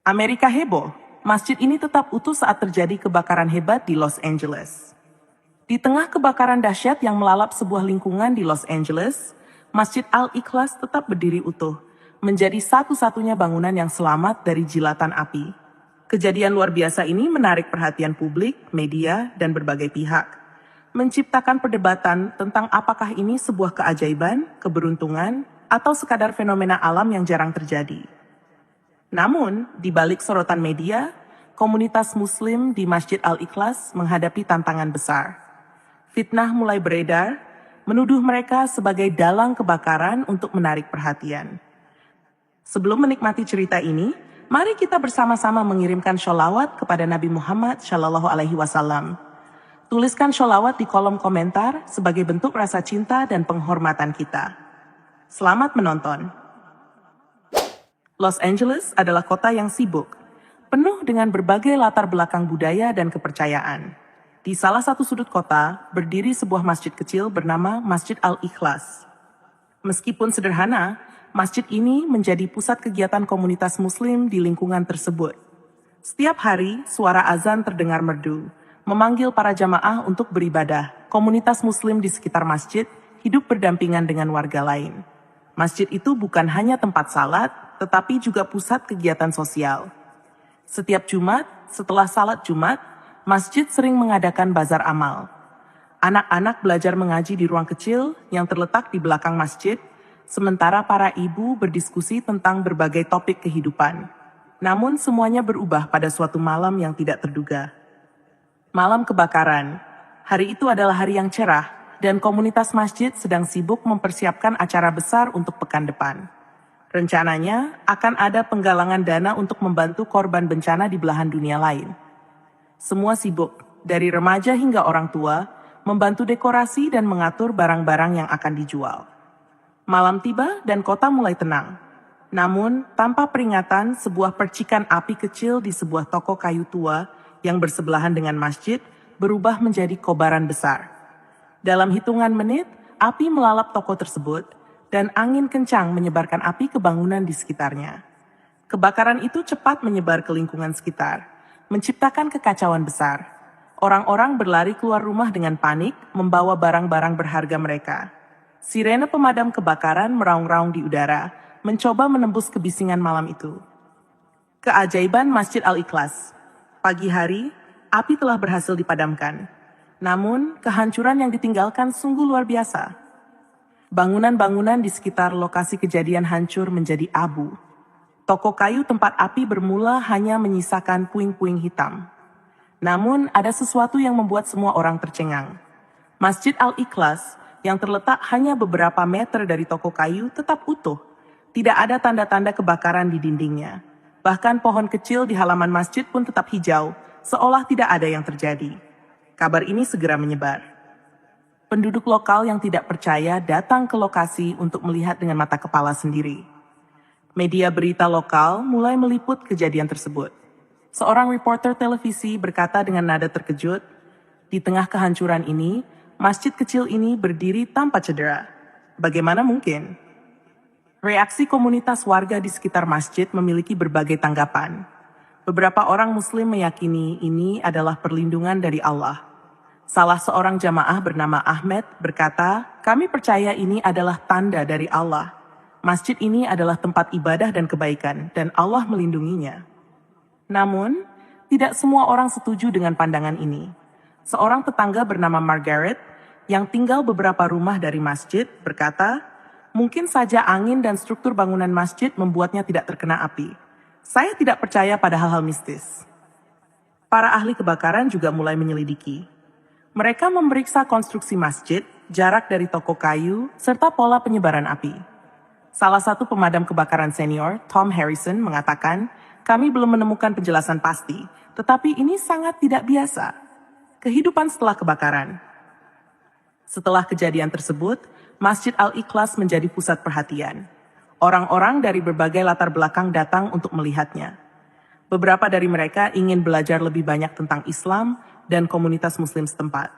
Amerika heboh, masjid ini tetap utuh saat terjadi kebakaran hebat di Los Angeles. Di tengah kebakaran dahsyat yang melalap sebuah lingkungan di Los Angeles, Masjid Al-Ikhlas tetap berdiri utuh, menjadi satu-satunya bangunan yang selamat dari jilatan api. Kejadian luar biasa ini menarik perhatian publik, media, dan berbagai pihak, menciptakan perdebatan tentang apakah ini sebuah keajaiban, keberuntungan, atau sekadar fenomena alam yang jarang terjadi. Namun, di balik sorotan media, komunitas Muslim di Masjid Al-Ikhlas menghadapi tantangan besar. Fitnah mulai beredar, menuduh mereka sebagai dalang kebakaran untuk menarik perhatian. Sebelum menikmati cerita ini, mari kita bersama-sama mengirimkan sholawat kepada Nabi Muhammad SAW. Tuliskan sholawat di kolom komentar sebagai bentuk rasa cinta dan penghormatan kita. Selamat menonton. Los Angeles adalah kota yang sibuk, penuh dengan berbagai latar belakang budaya dan kepercayaan. Di salah satu sudut kota, berdiri sebuah masjid kecil bernama Masjid Al-Ikhlas. Meskipun sederhana, masjid ini menjadi pusat kegiatan komunitas Muslim di lingkungan tersebut. Setiap hari, suara azan terdengar merdu, memanggil para jamaah untuk beribadah. Komunitas Muslim di sekitar masjid hidup berdampingan dengan warga lain. Masjid itu bukan hanya tempat salat, tetapi juga pusat kegiatan sosial. Setiap Jumat, setelah salat Jumat, masjid sering mengadakan bazar amal. Anak-anak belajar mengaji di ruang kecil yang terletak di belakang masjid, sementara para ibu berdiskusi tentang berbagai topik kehidupan. Namun semuanya berubah pada suatu malam yang tidak terduga. Malam kebakaran. Hari itu adalah hari yang cerah, dan komunitas masjid sedang sibuk mempersiapkan acara besar untuk pekan depan. Rencananya akan ada penggalangan dana untuk membantu korban bencana di belahan dunia lain. Semua sibuk, dari remaja hingga orang tua, membantu dekorasi dan mengatur barang-barang yang akan dijual. Malam tiba dan kota mulai tenang. Namun, tanpa peringatan, sebuah percikan api kecil di sebuah toko kayu tua yang bersebelahan dengan masjid berubah menjadi kobaran besar. Dalam hitungan menit, api melalap toko tersebut, dan angin kencang menyebarkan api ke bangunan di sekitarnya. Kebakaran itu cepat menyebar ke lingkungan sekitar, menciptakan kekacauan besar. Orang-orang berlari keluar rumah dengan panik, membawa barang-barang berharga mereka. Sirene pemadam kebakaran meraung-raung di udara, mencoba menembus kebisingan malam itu. Keajaiban Masjid Al-Ikhlas. Pagi hari, api telah berhasil dipadamkan. Namun, kehancuran yang ditinggalkan sungguh luar biasa. Bangunan-bangunan di sekitar lokasi kejadian hancur menjadi abu. Toko kayu tempat api bermula hanya menyisakan puing-puing hitam. Namun, ada sesuatu yang membuat semua orang tercengang. Masjid Al-Ikhlas, yang terletak hanya beberapa meter dari toko kayu, tetap utuh. Tidak ada tanda-tanda kebakaran di dindingnya. Bahkan pohon kecil di halaman masjid pun tetap hijau, seolah tidak ada yang terjadi. Kabar ini segera menyebar. Penduduk lokal yang tidak percaya datang ke lokasi untuk melihat dengan mata kepala sendiri. Media berita lokal mulai meliput kejadian tersebut. Seorang reporter televisi berkata dengan nada terkejut, "Di tengah kehancuran ini, masjid kecil ini berdiri tanpa cedera. Bagaimana mungkin?" Reaksi komunitas warga di sekitar masjid memiliki berbagai tanggapan. Beberapa orang Muslim meyakini ini adalah perlindungan dari Allah. Salah seorang jamaah bernama Ahmed berkata, "Kami percaya ini adalah tanda dari Allah. Masjid ini adalah tempat ibadah dan kebaikan, dan Allah melindunginya." Namun, tidak semua orang setuju dengan pandangan ini. Seorang tetangga bernama Margaret, yang tinggal beberapa rumah dari masjid, berkata, "Mungkin saja angin dan struktur bangunan masjid membuatnya tidak terkena api. Saya tidak percaya pada hal-hal mistis." Para ahli kebakaran juga mulai menyelidiki. Mereka memeriksa konstruksi masjid, jarak dari toko kayu, serta pola penyebaran api. Salah satu pemadam kebakaran senior, Tom Harrison, mengatakan, "Kami belum menemukan penjelasan pasti, tetapi ini sangat tidak biasa." Kehidupan setelah kebakaran. Setelah kejadian tersebut, Masjid Al-Ikhlas menjadi pusat perhatian. Orang-orang dari berbagai latar belakang datang untuk melihatnya. Beberapa dari mereka ingin belajar lebih banyak tentang Islam dan komunitas Muslim setempat.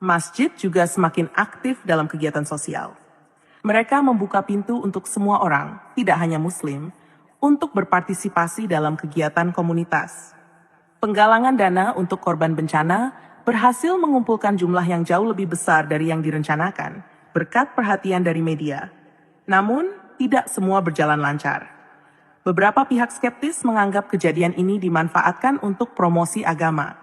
Masjid juga semakin aktif dalam kegiatan sosial. Mereka membuka pintu untuk semua orang, tidak hanya Muslim, untuk berpartisipasi dalam kegiatan komunitas. Penggalangan dana untuk korban bencana berhasil mengumpulkan jumlah yang jauh lebih besar dari yang direncanakan, berkat perhatian dari media. Namun, tidak semua berjalan lancar. Beberapa pihak skeptis menganggap kejadian ini dimanfaatkan untuk promosi agama.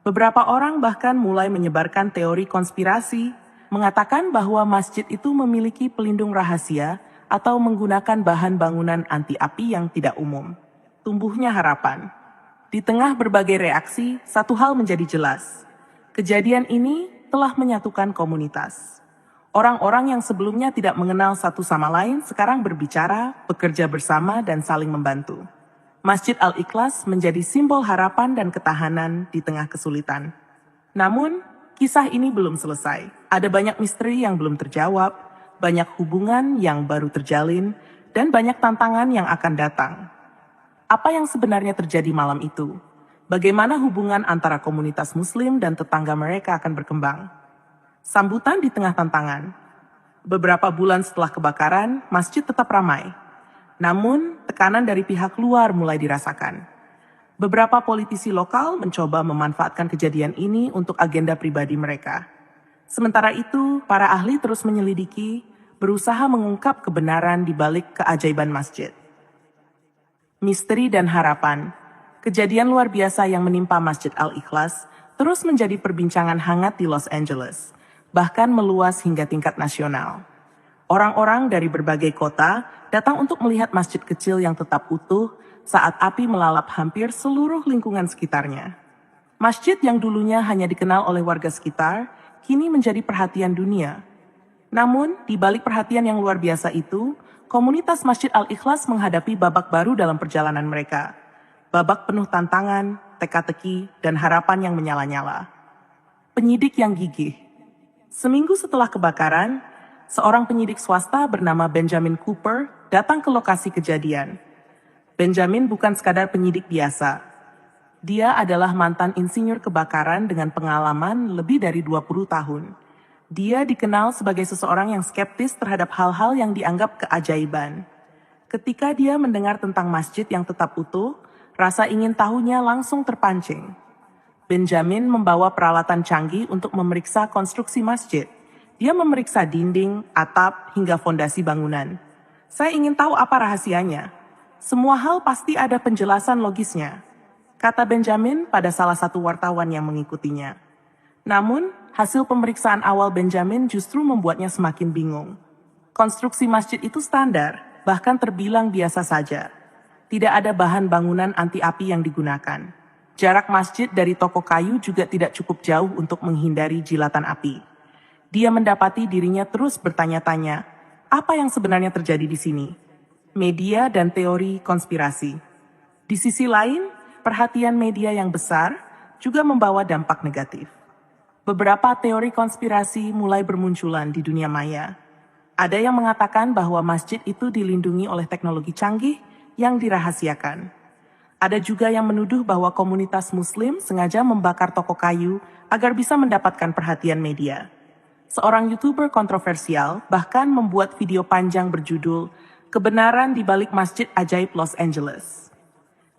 Beberapa orang bahkan mulai menyebarkan teori konspirasi, mengatakan bahwa masjid itu memiliki pelindung rahasia atau menggunakan bahan bangunan anti api yang tidak umum. Tumbuhnya harapan. Di tengah berbagai reaksi, satu hal menjadi jelas. Kejadian ini telah menyatukan komunitas. Orang-orang yang sebelumnya tidak mengenal satu sama lain sekarang berbicara, bekerja bersama, dan saling membantu. Masjid Al-Ikhlas menjadi simbol harapan dan ketahanan di tengah kesulitan. Namun, kisah ini belum selesai. Ada banyak misteri yang belum terjawab, banyak hubungan yang baru terjalin, dan banyak tantangan yang akan datang. Apa yang sebenarnya terjadi malam itu? Bagaimana hubungan antara komunitas Muslim dan tetangga mereka akan berkembang? Sambutan di tengah tantangan. Beberapa bulan setelah kebakaran, masjid tetap ramai. Namun, tekanan dari pihak luar mulai dirasakan. Beberapa politisi lokal mencoba memanfaatkan kejadian ini untuk agenda pribadi mereka. Sementara itu, para ahli terus menyelidiki, berusaha mengungkap kebenaran di balik keajaiban masjid. Misteri dan harapan. Kejadian luar biasa yang menimpa Masjid Al-Ikhlas terus menjadi perbincangan hangat di Los Angeles, bahkan meluas hingga tingkat nasional. Orang-orang dari berbagai kota datang untuk melihat masjid kecil yang tetap utuh saat api melalap hampir seluruh lingkungan sekitarnya. Masjid yang dulunya hanya dikenal oleh warga sekitar, kini menjadi perhatian dunia. Namun, di balik perhatian yang luar biasa itu, komunitas Masjid Al-Ikhlas menghadapi babak baru dalam perjalanan mereka. Babak penuh tantangan, teka-teki, dan harapan yang menyala-nyala. Penyidik yang gigih. Seminggu setelah kebakaran, seorang penyidik swasta bernama Benjamin Cooper datang ke lokasi kejadian. Benjamin bukan sekadar penyidik biasa. Dia adalah mantan insinyur kebakaran dengan pengalaman lebih dari 20 tahun. Dia dikenal sebagai seseorang yang skeptis terhadap hal-hal yang dianggap keajaiban. Ketika dia mendengar tentang masjid yang tetap utuh, rasa ingin tahunya langsung terpancing. Benjamin membawa peralatan canggih untuk memeriksa konstruksi masjid. Dia memeriksa dinding, atap, hingga fondasi bangunan. Saya ingin tahu apa rahasianya. Semua hal pasti ada penjelasan logisnya, kata Benjamin pada salah satu wartawan yang mengikutinya. Namun, hasil pemeriksaan awal Benjamin justru membuatnya semakin bingung. Konstruksi masjid itu standar, bahkan terbilang biasa saja. Tidak ada bahan bangunan anti api yang digunakan. Jarak masjid dari toko kayu juga tidak cukup jauh untuk menghindari jilatan api. Dia mendapati dirinya terus bertanya-tanya, apa yang sebenarnya terjadi di sini? Media dan teori konspirasi. Di sisi lain, perhatian media yang besar juga membawa dampak negatif. Beberapa teori konspirasi mulai bermunculan di dunia maya. Ada yang mengatakan bahwa masjid itu dilindungi oleh teknologi canggih yang dirahasiakan. Ada juga yang menuduh bahwa komunitas Muslim sengaja membakar toko kayu agar bisa mendapatkan perhatian media. Seorang YouTuber kontroversial bahkan membuat video panjang berjudul "Kebenaran di Balik Masjid Ajaib Los Angeles".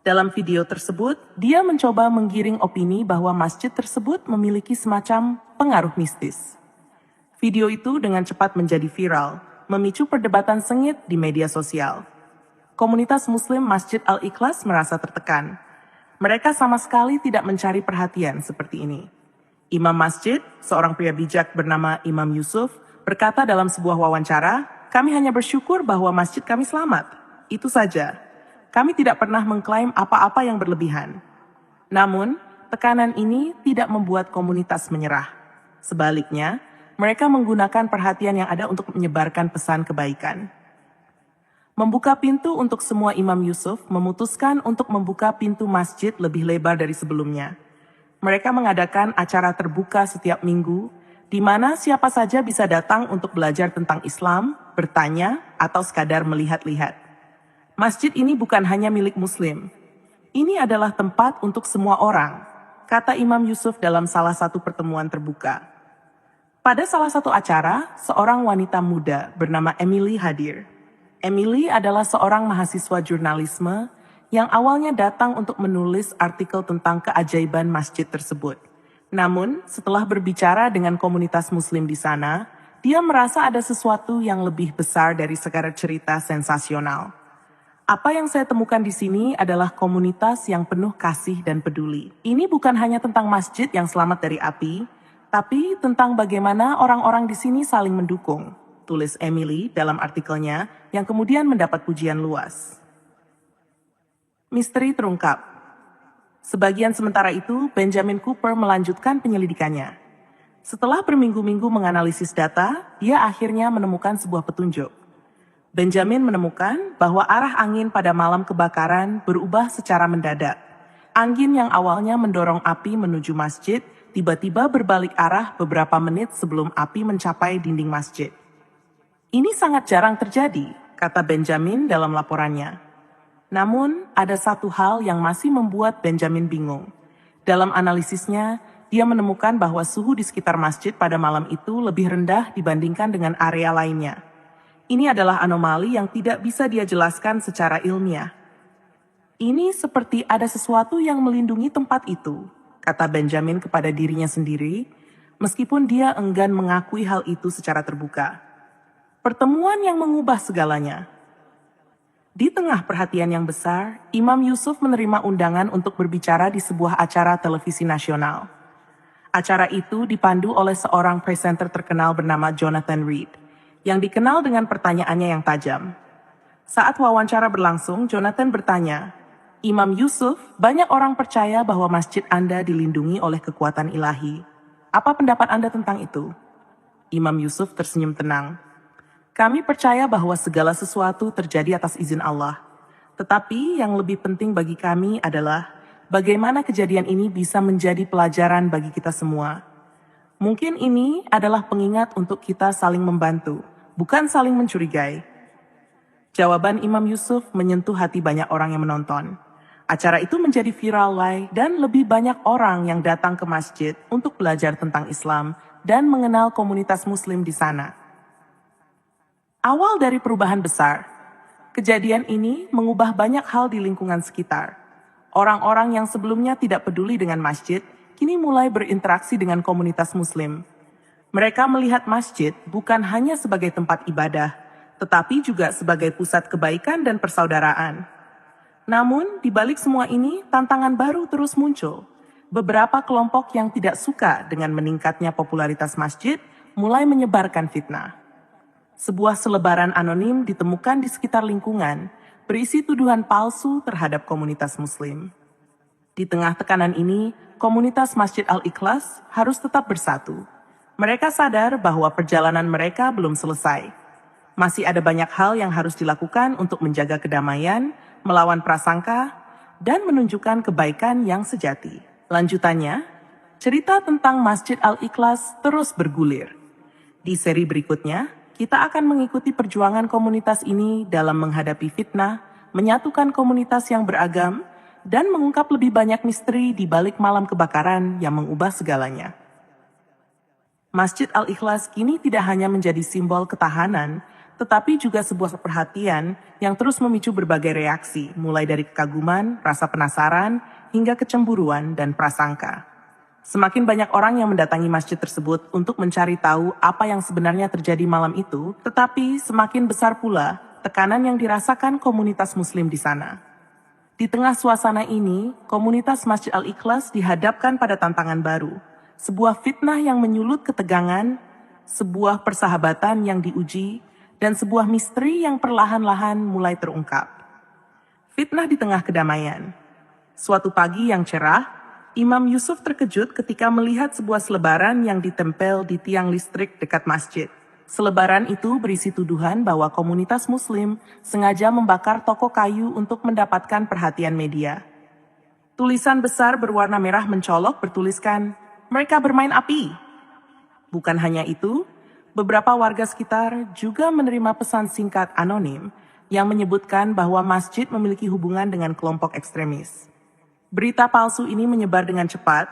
Dalam video tersebut, dia mencoba menggiring opini bahwa masjid tersebut memiliki semacam pengaruh mistis. Video itu dengan cepat menjadi viral, memicu perdebatan sengit di media sosial. Komunitas Muslim Masjid Al-Ikhlas merasa tertekan. Mereka sama sekali tidak mencari perhatian seperti ini. Imam masjid, seorang pria bijak bernama Imam Yusuf, berkata dalam sebuah wawancara, "Kami hanya bersyukur bahwa masjid kami selamat. Itu saja. Kami tidak pernah mengklaim apa-apa yang berlebihan." Namun, tekanan ini tidak membuat komunitas menyerah. Sebaliknya, mereka menggunakan perhatian yang ada untuk menyebarkan pesan kebaikan. Membuka pintu untuk semua Imam Yusuf memutuskan untuk membuka pintu masjid lebih lebar dari sebelumnya. Mereka mengadakan acara terbuka setiap minggu, di mana siapa saja bisa datang untuk belajar tentang Islam, bertanya, atau sekadar melihat-lihat. Masjid ini bukan hanya milik Muslim. Ini adalah tempat untuk semua orang, kata Imam Yusuf dalam salah satu pertemuan terbuka. Pada salah satu acara, seorang wanita muda bernama Emily hadir. Emily adalah seorang mahasiswa jurnalisme yang awalnya datang untuk menulis artikel tentang keajaiban masjid tersebut. Namun, setelah berbicara dengan komunitas muslim di sana, dia merasa ada sesuatu yang lebih besar dari sekadar cerita sensasional. Apa yang saya temukan di sini adalah komunitas yang penuh kasih dan peduli. Ini bukan hanya tentang masjid yang selamat dari api, tapi tentang bagaimana orang-orang di sini saling mendukung, tulis Emily dalam artikelnya yang kemudian mendapat pujian luas. Misteri terungkap. Sebagian sementara itu, Benjamin Cooper melanjutkan penyelidikannya. Setelah berminggu-minggu menganalisis data, dia akhirnya menemukan sebuah petunjuk. Benjamin menemukan bahwa arah angin pada malam kebakaran berubah secara mendadak. Angin yang awalnya mendorong api menuju masjid, tiba-tiba berbalik arah beberapa menit sebelum api mencapai dinding masjid. Ini sangat jarang terjadi, kata Benjamin dalam laporannya. Namun, ada satu hal yang masih membuat Benjamin bingung. Dalam analisisnya, dia menemukan bahwa suhu di sekitar masjid pada malam itu lebih rendah dibandingkan dengan area lainnya. Ini adalah anomali yang tidak bisa dia jelaskan secara ilmiah. Ini seperti ada sesuatu yang melindungi tempat itu, kata Benjamin kepada dirinya sendiri, meskipun dia enggan mengakui hal itu secara terbuka. Pertemuan yang mengubah segalanya. Di tengah perhatian yang besar, Imam Yusuf menerima undangan untuk berbicara di sebuah acara televisi nasional. Acara itu dipandu oleh seorang presenter terkenal bernama Jonathan Reed, yang dikenal dengan pertanyaannya yang tajam. Saat wawancara berlangsung, Jonathan bertanya, Imam Yusuf, banyak orang percaya bahwa masjid Anda dilindungi oleh kekuatan ilahi. Apa pendapat Anda tentang itu? Imam Yusuf tersenyum tenang. Kami percaya bahwa segala sesuatu terjadi atas izin Allah. Tetapi yang lebih penting bagi kami adalah bagaimana kejadian ini bisa menjadi pelajaran bagi kita semua. Mungkin ini adalah pengingat untuk kita saling membantu, bukan saling mencurigai. Jawaban Imam Yusuf menyentuh hati banyak orang yang menonton. Acara itu menjadi viral dan lebih banyak orang yang datang ke masjid untuk belajar tentang Islam dan mengenal komunitas Muslim di sana. Awal dari perubahan besar, kejadian ini mengubah banyak hal di lingkungan sekitar. Orang-orang yang sebelumnya tidak peduli dengan masjid, kini mulai berinteraksi dengan komunitas Muslim. Mereka melihat masjid bukan hanya sebagai tempat ibadah, tetapi juga sebagai pusat kebaikan dan persaudaraan. Namun, di balik semua ini, tantangan baru terus muncul. Beberapa kelompok yang tidak suka dengan meningkatnya popularitas masjid mulai menyebarkan fitnah. Sebuah selebaran anonim ditemukan di sekitar lingkungan, berisi tuduhan palsu terhadap komunitas Muslim. Di tengah tekanan ini, komunitas Masjid Al-Ikhlas harus tetap bersatu. Mereka sadar bahwa perjalanan mereka belum selesai. Masih ada banyak hal yang harus dilakukan untuk menjaga kedamaian, melawan prasangka, dan menunjukkan kebaikan yang sejati. Lanjutannya, cerita tentang Masjid Al-Ikhlas terus bergulir. Di seri berikutnya, kita akan mengikuti perjuangan komunitas ini dalam menghadapi fitnah, menyatukan komunitas yang beragam, dan mengungkap lebih banyak misteri di balik malam kebakaran yang mengubah segalanya. Masjid Al-Ikhlas kini tidak hanya menjadi simbol ketahanan, tetapi juga sebuah perhatian yang terus memicu berbagai reaksi, mulai dari kekaguman, rasa penasaran, hingga kecemburuan dan prasangka. Semakin banyak orang yang mendatangi masjid tersebut untuk mencari tahu apa yang sebenarnya terjadi malam itu, tetapi semakin besar pula tekanan yang dirasakan komunitas Muslim di sana. Di tengah suasana ini, komunitas Masjid Al-Ikhlas dihadapkan pada tantangan baru, sebuah fitnah yang menyulut ketegangan, sebuah persahabatan yang diuji, dan sebuah misteri yang perlahan-lahan mulai terungkap. Fitnah di tengah kedamaian. Suatu pagi yang cerah, Imam Yusuf terkejut ketika melihat sebuah selebaran yang ditempel di tiang listrik dekat masjid. Selebaran itu berisi tuduhan bahwa komunitas Muslim sengaja membakar toko kayu untuk mendapatkan perhatian media. Tulisan besar berwarna merah mencolok bertuliskan, "Mereka bermain api." Bukan hanya itu, beberapa warga sekitar juga menerima pesan singkat anonim yang menyebutkan bahwa masjid memiliki hubungan dengan kelompok ekstremis. Berita palsu ini menyebar dengan cepat,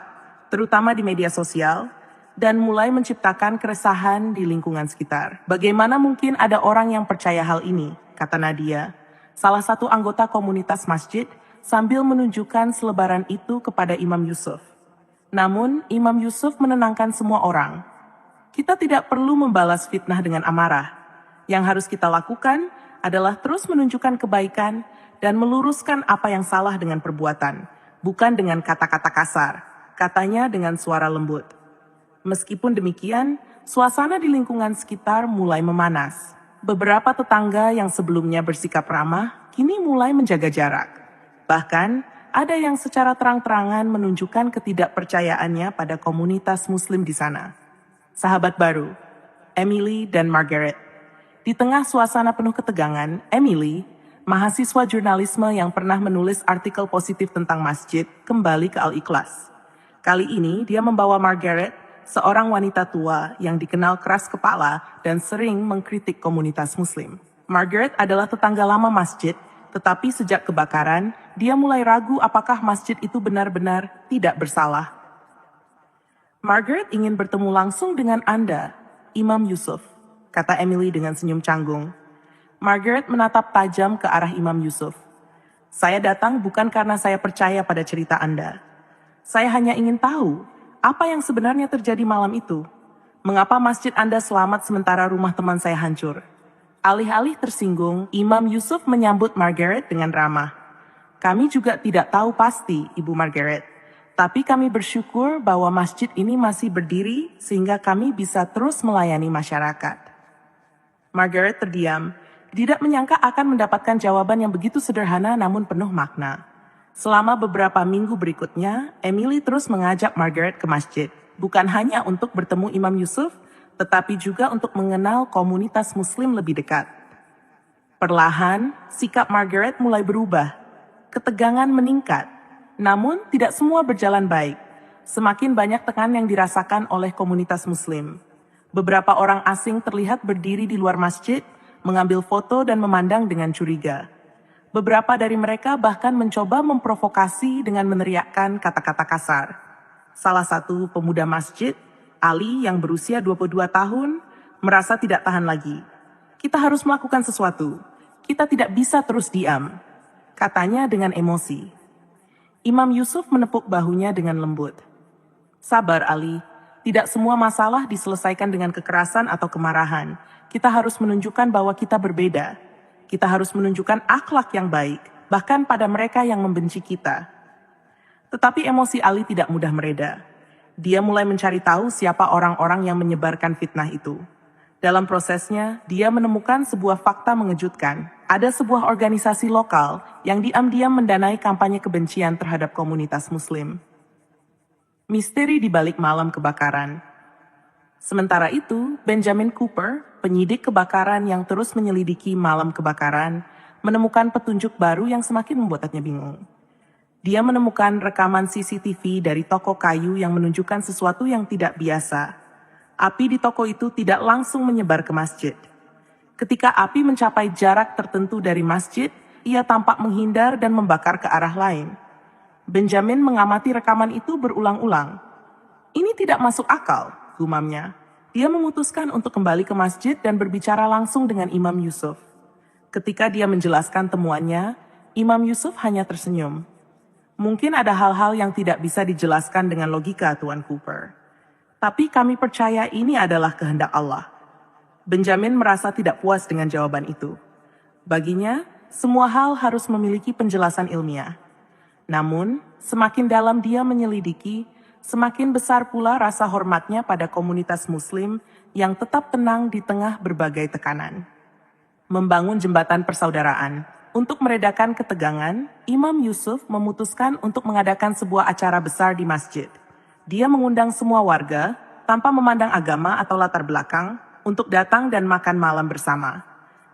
terutama di media sosial, dan mulai menciptakan keresahan di lingkungan sekitar. Bagaimana mungkin ada orang yang percaya hal ini? kata Nadia, salah satu anggota komunitas masjid, sambil menunjukkan selebaran itu kepada Imam Yusuf. Namun, Imam Yusuf menenangkan semua orang. Kita tidak perlu membalas fitnah dengan amarah. Yang harus kita lakukan adalah terus menunjukkan kebaikan dan meluruskan apa yang salah dengan perbuatan, bukan dengan kata-kata kasar, katanya dengan suara lembut. Meskipun demikian, suasana di lingkungan sekitar mulai memanas. Beberapa tetangga yang sebelumnya bersikap ramah, kini mulai menjaga jarak. Bahkan, ada yang secara terang-terangan menunjukkan ketidakpercayaannya pada komunitas Muslim di sana. Sahabat baru, Emily dan Margaret. Di tengah suasana penuh ketegangan, Emily, mahasiswa jurnalisme yang pernah menulis artikel positif tentang masjid, kembali ke Al-Ikhlas. Kali ini, dia membawa Margaret, seorang wanita tua yang dikenal keras kepala dan sering mengkritik komunitas Muslim. Margaret adalah tetangga lama masjid, tetapi sejak kebakaran, dia mulai ragu apakah masjid itu benar-benar tidak bersalah. Margaret ingin bertemu langsung dengan Anda, Imam Yusuf, kata Emily dengan senyum canggung. Margaret menatap tajam ke arah Imam Yusuf. Saya datang bukan karena saya percaya pada cerita Anda. Saya hanya ingin tahu, apa yang sebenarnya terjadi malam itu? Mengapa masjid Anda selamat sementara rumah teman saya hancur? Alih-alih tersinggung, Imam Yusuf menyambut Margaret dengan ramah. Kami juga tidak tahu pasti, Ibu Margaret. Tapi kami bersyukur bahwa masjid ini masih berdiri sehingga kami bisa terus melayani masyarakat. Margaret terdiam, tidak menyangka akan mendapatkan jawaban yang begitu sederhana namun penuh makna. Selama beberapa minggu berikutnya, Emily terus mengajak Margaret ke masjid, bukan hanya untuk bertemu Imam Yusuf, tetapi juga untuk mengenal komunitas Muslim lebih dekat. Perlahan, sikap Margaret mulai berubah. Ketegangan meningkat, namun tidak semua berjalan baik. Semakin banyak tekanan yang dirasakan oleh komunitas Muslim. Beberapa orang asing terlihat berdiri di luar masjid, mengambil foto dan memandang dengan curiga. Beberapa dari mereka bahkan mencoba memprovokasi dengan meneriakkan kata-kata kasar. Salah satu pemuda masjid, Ali yang berusia 22 tahun, merasa tidak tahan lagi. Kita harus melakukan sesuatu. Kita tidak bisa terus diam, katanya dengan emosi. Imam Yusuf menepuk bahunya dengan lembut. Sabar Ali, tidak semua masalah diselesaikan dengan kekerasan atau kemarahan. Kita harus menunjukkan bahwa kita berbeda. Kita harus menunjukkan akhlak yang baik, bahkan pada mereka yang membenci kita. Tetapi emosi Ali tidak mudah mereda. Dia mulai mencari tahu siapa orang-orang yang menyebarkan fitnah itu. Dalam prosesnya, dia menemukan sebuah fakta mengejutkan. Ada sebuah organisasi lokal yang diam-diam mendanai kampanye kebencian terhadap komunitas Muslim. Misteri di balik malam kebakaran. Sementara itu, Benjamin Cooper, penyidik kebakaran yang terus menyelidiki malam kebakaran, menemukan petunjuk baru yang semakin membuatnya bingung. Dia menemukan rekaman CCTV dari toko kayu yang menunjukkan sesuatu yang tidak biasa. Api di toko itu tidak langsung menyebar ke masjid. Ketika api mencapai jarak tertentu dari masjid, ia tampak menghindar dan membakar ke arah lain. Benjamin mengamati rekaman itu berulang-ulang. Ini tidak masuk akal, gumamnya. Dia memutuskan untuk kembali ke masjid dan berbicara langsung dengan Imam Yusuf. Ketika dia menjelaskan temuannya, Imam Yusuf hanya tersenyum. Mungkin ada hal-hal yang tidak bisa dijelaskan dengan logika, Tuan Cooper. Tapi kami percaya ini adalah kehendak Allah. Benjamin merasa tidak puas dengan jawaban itu. Baginya, semua hal harus memiliki penjelasan ilmiah. Namun, semakin dalam dia menyelidiki, semakin besar pula rasa hormatnya pada komunitas Muslim yang tetap tenang di tengah berbagai tekanan. Membangun jembatan persaudaraan. Untuk meredakan ketegangan, Imam Yusuf memutuskan untuk mengadakan sebuah acara besar di masjid. Dia mengundang semua warga, tanpa memandang agama atau latar belakang, untuk datang dan makan malam bersama.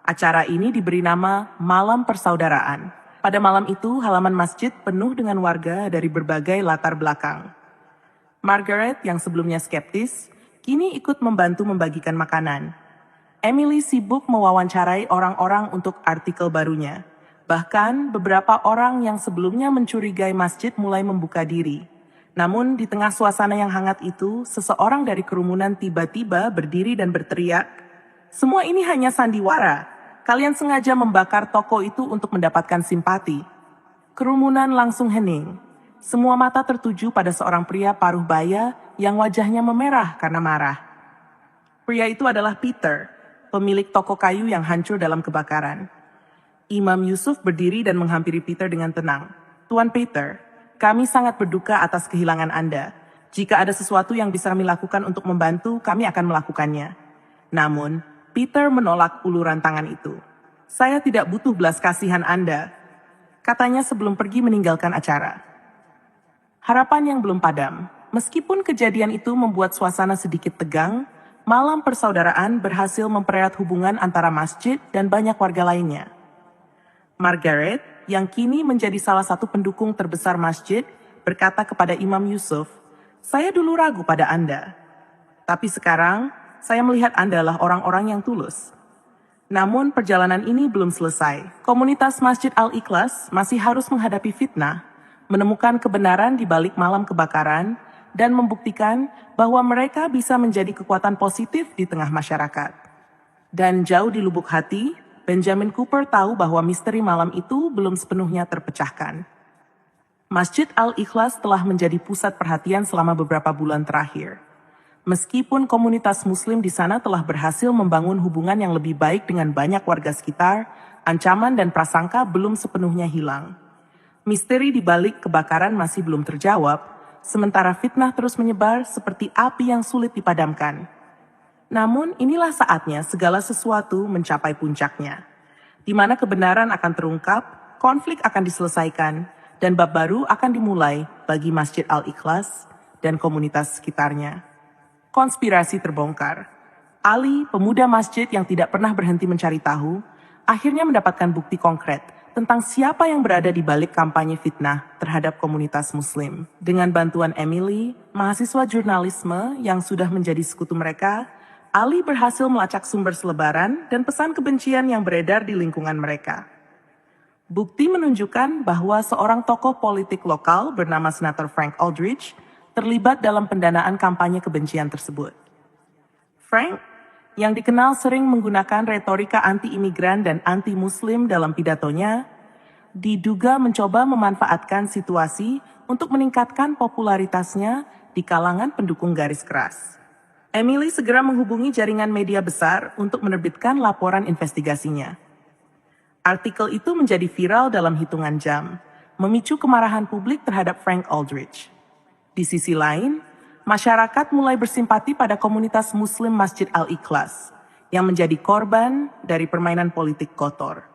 Acara ini diberi nama Malam Persaudaraan. Pada malam itu, halaman masjid penuh dengan warga dari berbagai latar belakang. Margaret yang sebelumnya skeptis, kini ikut membantu membagikan makanan. Emily sibuk mewawancarai orang-orang untuk artikel barunya. Bahkan beberapa orang yang sebelumnya mencurigai masjid mulai membuka diri. Namun di tengah suasana yang hangat itu, seseorang dari kerumunan tiba-tiba berdiri dan berteriak, "Semua ini hanya sandiwara. Kalian sengaja membakar toko itu untuk mendapatkan simpati. Kerumunan langsung hening. Semua mata tertuju pada seorang pria paruh baya yang wajahnya memerah karena marah. Pria itu adalah Peter, pemilik toko kayu yang hancur dalam kebakaran. Imam Yusuf berdiri dan menghampiri Peter dengan tenang. Tuan Peter, kami sangat berduka atas kehilangan Anda. Jika ada sesuatu yang bisa kami lakukan untuk membantu, kami akan melakukannya. Namun, Peter menolak uluran tangan itu. Saya tidak butuh belas kasihan Anda, katanya sebelum pergi meninggalkan acara. Harapan yang belum padam. Meskipun kejadian itu membuat suasana sedikit tegang, malam persaudaraan berhasil mempererat hubungan antara masjid dan banyak warga lainnya. Margaret, yang kini menjadi salah satu pendukung terbesar masjid, berkata kepada Imam Yusuf, "Saya dulu ragu pada Anda. Tapi sekarang, saya melihat Anda adalah orang-orang yang tulus." Namun perjalanan ini belum selesai. Komunitas Masjid Al-Ikhlas masih harus menghadapi fitnah, menemukan kebenaran di balik malam kebakaran, dan membuktikan bahwa mereka bisa menjadi kekuatan positif di tengah masyarakat. Dan jauh di lubuk hati, Benjamin Cooper tahu bahwa misteri malam itu belum sepenuhnya terpecahkan. Masjid Al-Ikhlas telah menjadi pusat perhatian selama beberapa bulan terakhir. Meskipun komunitas muslim di sana telah berhasil membangun hubungan yang lebih baik dengan banyak warga sekitar, ancaman dan prasangka belum sepenuhnya hilang. Misteri di balik kebakaran masih belum terjawab, sementara fitnah terus menyebar seperti api yang sulit dipadamkan. Namun inilah saatnya segala sesuatu mencapai puncaknya, di mana kebenaran akan terungkap, konflik akan diselesaikan, dan bab baru akan dimulai bagi Masjid Al-Ikhlas dan komunitas sekitarnya. Konspirasi terbongkar. Ali, pemuda masjid yang tidak pernah berhenti mencari tahu, akhirnya mendapatkan bukti konkret tentang siapa yang berada di balik kampanye fitnah terhadap komunitas muslim. Dengan bantuan Emily, mahasiswa jurnalisme yang sudah menjadi sekutu mereka, Ali berhasil melacak sumber selebaran dan pesan kebencian yang beredar di lingkungan mereka. Bukti menunjukkan bahwa seorang tokoh politik lokal bernama Senator Frank Aldrich terlibat dalam pendanaan kampanye kebencian tersebut. Frank, yang dikenal sering menggunakan retorika anti-imigran dan anti-muslim dalam pidatonya, diduga mencoba memanfaatkan situasi untuk meningkatkan popularitasnya di kalangan pendukung garis keras. Emily segera menghubungi jaringan media besar untuk menerbitkan laporan investigasinya. Artikel itu menjadi viral dalam hitungan jam, memicu kemarahan publik terhadap Frank Aldrich. Di sisi lain, masyarakat mulai bersimpati pada komunitas Muslim Masjid Al-Ikhlas yang menjadi korban dari permainan politik kotor.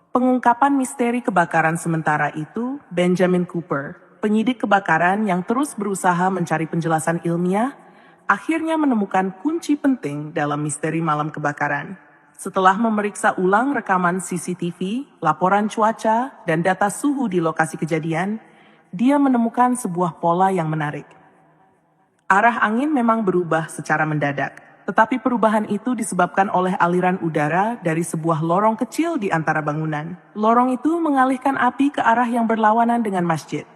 Pengungkapan misteri kebakaran sementara itu, Benjamin Cooper, penyidik kebakaran yang terus berusaha mencari penjelasan ilmiah, akhirnya menemukan kunci penting dalam misteri malam kebakaran. Setelah memeriksa ulang rekaman CCTV, laporan cuaca, dan data suhu di lokasi kejadian, dia menemukan sebuah pola yang menarik. Arah angin memang berubah secara mendadak, tetapi perubahan itu disebabkan oleh aliran udara dari sebuah lorong kecil di antara bangunan. Lorong itu mengalihkan api ke arah yang berlawanan dengan masjid.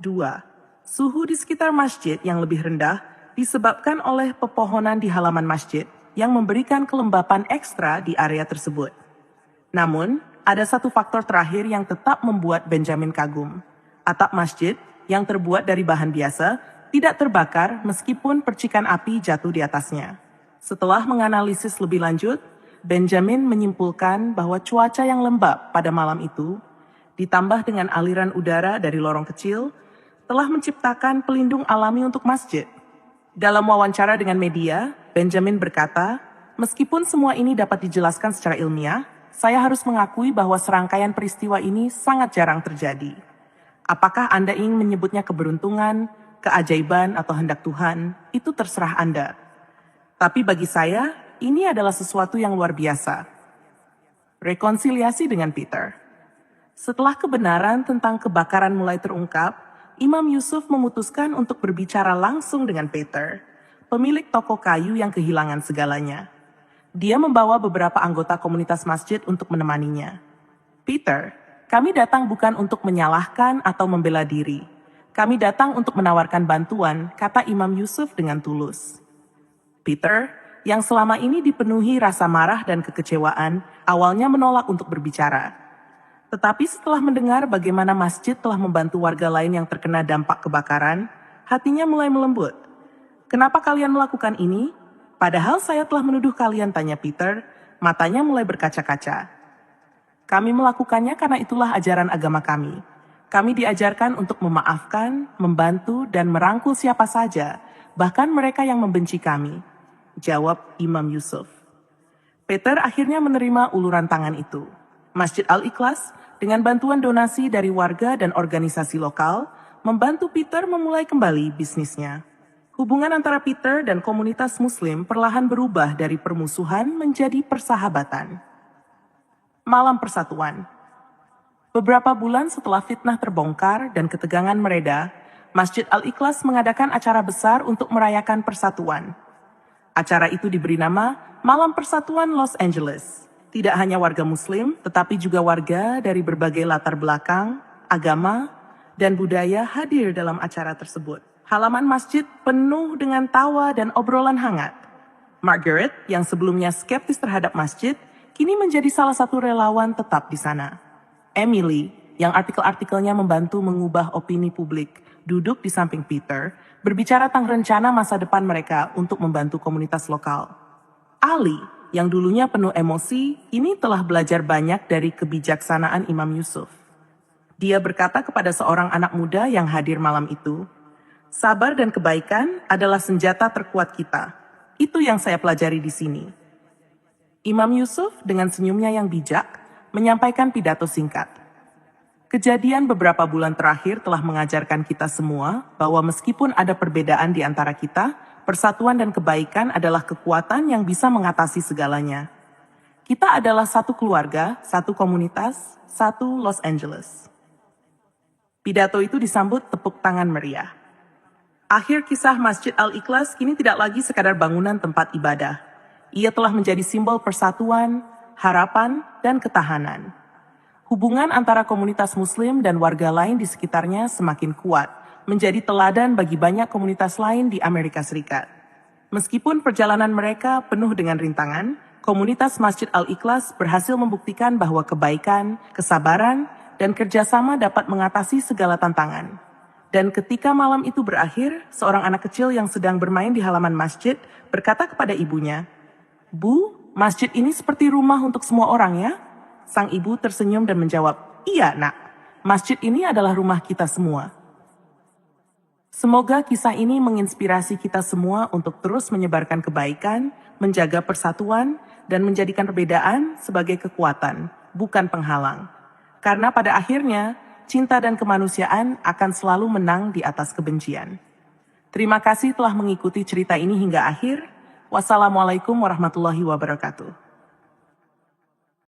2. Suhu di sekitar masjid yang lebih rendah disebabkan oleh pepohonan di halaman masjid yang memberikan kelembapan ekstra di area tersebut. Namun, ada satu faktor terakhir yang tetap membuat Benjamin kagum. Atap masjid yang terbuat dari bahan biasa tidak terbakar meskipun percikan api jatuh di atasnya. Setelah menganalisis lebih lanjut, Benjamin menyimpulkan bahwa cuaca yang lembab pada malam itu, ditambah dengan aliran udara dari lorong kecil, telah menciptakan pelindung alami untuk masjid. Dalam wawancara dengan media, Benjamin berkata, "Meskipun semua ini dapat dijelaskan secara ilmiah, saya harus mengakui bahwa serangkaian peristiwa ini sangat jarang terjadi. Apakah Anda ingin menyebutnya keberuntungan, keajaiban, atau hendak Tuhan? Itu terserah Anda. Tapi bagi saya, ini adalah sesuatu yang luar biasa." Rekonsiliasi dengan Peter. Setelah kebenaran tentang kebakaran mulai terungkap, Imam Yusuf memutuskan untuk berbicara langsung dengan Peter, pemilik toko kayu yang kehilangan segalanya. Dia membawa beberapa anggota komunitas masjid untuk menemaninya. "Peter, kami datang bukan untuk menyalahkan atau membela diri. Kami datang untuk menawarkan bantuan," kata Imam Yusuf dengan tulus. "Peter, yang selama ini dipenuhi rasa marah dan kekecewaan, awalnya menolak untuk berbicara. Tetapi setelah mendengar bagaimana masjid telah membantu warga lain yang terkena dampak kebakaran, hatinya mulai melembut. "Kenapa kalian melakukan ini? Padahal saya telah menuduh kalian," tanya Peter, matanya mulai berkaca-kaca. "Kami melakukannya karena itulah ajaran agama kami. Kami diajarkan untuk memaafkan, membantu, dan merangkul siapa saja, bahkan mereka yang membenci kami," jawab Imam Yusuf. Peter akhirnya menerima uluran tangan itu. Masjid Al-Ikhlas, dengan bantuan donasi dari warga dan organisasi lokal, membantu Peter memulai kembali bisnisnya. Hubungan antara Peter dan komunitas Muslim perlahan berubah dari permusuhan menjadi persahabatan. Malam Persatuan. Beberapa bulan setelah fitnah terbongkar dan ketegangan mereda, Masjid Al-Ikhlas mengadakan acara besar untuk merayakan persatuan. Acara itu diberi nama Malam Persatuan Los Angeles. Tidak hanya warga Muslim, tetapi juga warga dari berbagai latar belakang, agama, dan budaya hadir dalam acara tersebut. Halaman masjid penuh dengan tawa dan obrolan hangat. Margaret, yang sebelumnya skeptis terhadap masjid, kini menjadi salah satu relawan tetap di sana. Emily, yang artikel-artikelnya membantu mengubah opini publik, duduk di samping Peter, berbicara tentang rencana masa depan mereka untuk membantu komunitas lokal. Ali, yang dulunya penuh emosi, ini telah belajar banyak dari kebijaksanaan Imam Yusuf. Dia berkata kepada seorang anak muda yang hadir malam itu, "Sabar dan kebaikan adalah senjata terkuat kita. Itu yang saya pelajari di sini." Imam Yusuf dengan senyumnya yang bijak menyampaikan pidato singkat. Kejadian beberapa bulan terakhir telah mengajarkan kita semua bahwa meskipun ada perbedaan di antara kita, persatuan dan kebaikan adalah kekuatan yang bisa mengatasi segalanya. Kita adalah satu keluarga, satu komunitas, satu Los Angeles. Pidato itu disambut tepuk tangan meriah. Akhir kisah Masjid Al-Ikhlas kini tidak lagi sekadar bangunan tempat ibadah. Ia telah menjadi simbol persatuan, harapan, dan ketahanan. Hubungan antara komunitas Muslim dan warga lain di sekitarnya semakin kuat, menjadi teladan bagi banyak komunitas lain di Amerika Serikat. Meskipun perjalanan mereka penuh dengan rintangan, komunitas Masjid Al-Ikhlas berhasil membuktikan bahwa kebaikan, kesabaran, dan kerjasama dapat mengatasi segala tantangan. Dan ketika malam itu berakhir, seorang anak kecil yang sedang bermain di halaman masjid berkata kepada ibunya, "Bu, masjid ini seperti rumah untuk semua orang ya?" Sang ibu tersenyum dan menjawab, "Iya, Nak. Masjid ini adalah rumah kita semua." Semoga kisah ini menginspirasi kita semua untuk terus menyebarkan kebaikan, menjaga persatuan, dan menjadikan perbedaan sebagai kekuatan, bukan penghalang. Karena pada akhirnya, cinta dan kemanusiaan akan selalu menang di atas kebencian. Terima kasih telah mengikuti cerita ini hingga akhir. Wassalamualaikum warahmatullahi wabarakatuh.